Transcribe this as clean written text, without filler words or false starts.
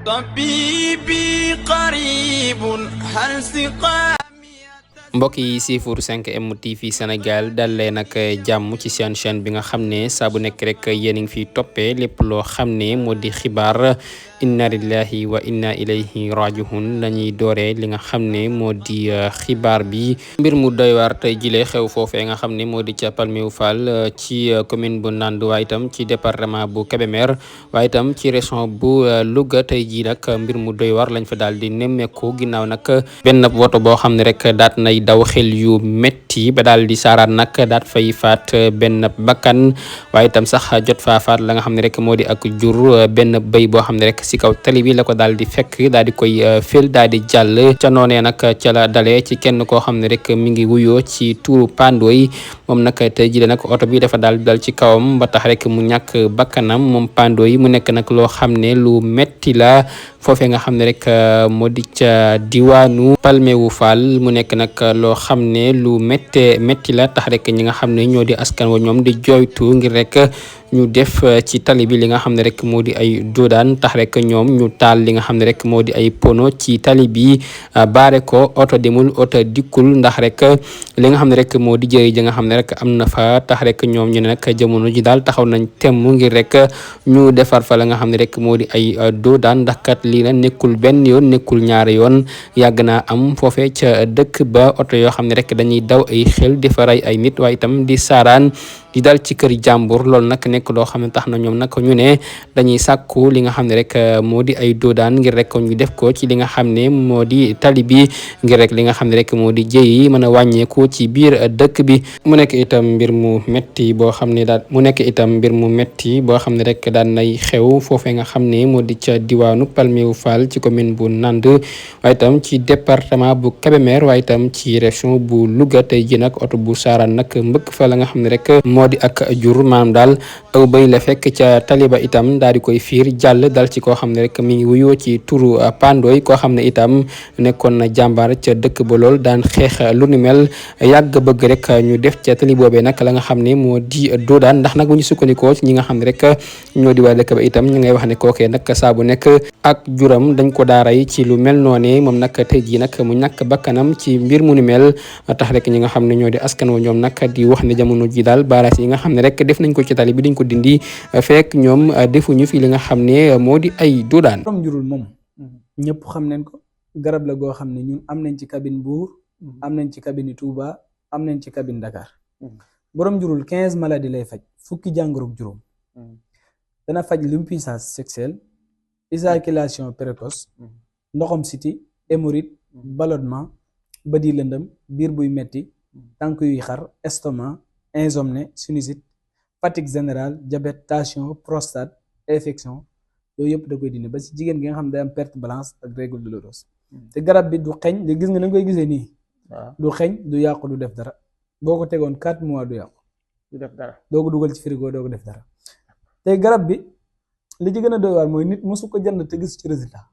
طبيبي قريب هل سقامي. mbokk yi siifur 5M TV Sénégal dal leen ak jàmm ci seen chaîne bi nga xam ne saa bu nekk rek yéen a ngi fiy toppee lépp loo xam ne moo di xibaar inna lillahi wa inna ilayhi rajiun lañuy dooree li nga xam ne moo di xibaar bi mbir mu doy waar tey jile xew foofee nga xam ne moo di ca Palmeu Fall ci commune bu Ndande waaye itam ci département bu Kébémer waaye itam ci région bu Louga tey jii nag mbir mu doy waar lañ fa daal di nemmeeku ginnaaw nag benn woto boo xam ne rek daat nay daw xel yu metti ba daal di saaraat nag daat fay faat benn bakkan waaye itam sax jot faa faat la nga xam ne rek moo di ak jur benn bëy boo xam ne rek si kaw tali bi la ko daal di fekk daal di koy fël daal di jàll ca noonee nag ca la dalee ci kenn koo xam ne rek mi ngi wuyoo ci tuuru Pandoy moom nag tey jii nag oto bi dafa daal dal ci kawam ba tax rek mu ñàkk bakkanam moom Pandoy mu nekk nag loo xam ne lu metti la foofee nga xam ne rek moo di ca diwaanu Palmeu Fall mu nekk nag loo xam ne lu métti la tax rek ñi nga xam ne ñoo di askan wa ñoom di jooytu ngir rek ñu def ci tali bi li nga xam ne rek moo di ay doodaan tax rek ñoom ñu taal li nga xam ne rek moo di ay pono ci tali bi baare ko oto demul oto dikkul ndax rek li nga xam ne rek moo di jëye ji nga xam ne rek am na fa tax rek ñoom ñu ne nag jamono ji daal taxaw nañ temm ngir rek ñu defar fa la nga xam ne rek moo di ay doodaan ndax kat lii la nekkul benn yoon nekkul ñaari yoon yàgg naa am foofee ca dëkk ba oto yoo xam ne rek dañuy daw ay xel di fa rey ay nit waaye itam di saaraan di dal ci kër jàmbur loolu nag nekk loo xam ne tax na ñoom nag ñu ne dañuy sàkku li nga xam ne rek moo di ay doodaan ngir rek ñu def ko ci li nga xam ne moo di tali bi ngir rek li nga xam ne rek moo di jëy yi mën a wàññeeku ci biir dëkk bi mu nekk itam mbir mu metti boo xam ne daal mu nekk itam mbir mu metti boo xam ne rek daan nay xew foofee nga xam ne moo di ca diwaanu Palmeu Fall ci commune bu Ndande waaye itam ci département bu Kébémer waaye itam ci région bu Louga tey ji nag oto bu saaraan nag mbëkk fa la nga xam ne rek moo di ak jur maanaam daal aw bëy la fekk ca taliba itam daal di koy fiir jàll dal ci koo xam ne rek mi ngi wuyoo ci turu Pandoy koo xam ne itam nekkoon na jàmbaar ca dëkk ba lool daan xeex lu ni mel yàgg bëgg rek ñu def ca tali boobee nag la nga xam ne moo di doodaan ndax nag bu ñu sukkandikoo ci ñi nga xam ne rek ñoo di waa dëkk ba itam ñu ngay wax ne kookee nag saa bu nekk ak juram dañ ko daaray ci lu mel noone moom nag tey jii nag mu ñàkk bakkanam ci mbir mu ni mel tax rek ñi nga xam ne ñoo di askan wa ñoom nag di wax ne jamono ji daal baaraas yi nga xam ne rek def nañ ko ci tali bi dañ ko dindi fekk ñoom defuñu fi li nga xam ne moo di ay doodaan. borom jurul moom ñëpp xam nañ ko garab la goo xam ne ñun am nañ ci cabine Mbour am nañ ci cabine Touba am nañ ci cabine Dakar borom jurul 15 maladies lay faj fukki jàngoro ak juróom dana faj l'impuissance sexuelle éjaculation précoce ndoxam siti hémorroïde ballonnement bët yi lëndëm biir buy metti tànk yuy xar estomac insomnie sinusite fatigue générale diabète tension prostate infection yooyu yëpp da koy dindi ba si jigéen gi nga xam ne day am perte blanche ak règle douloureuse te garab bi du xeeñ de gis nga na koy gisee nii du xeeñ du yàqu du def dara boo ko tegoon 4 mois du yàqu du def dara doo ko dugal ci frigo doo ko def dara te garab bi li ci gën a doy waar mooy nit mosu ko jënd te gis ci résultat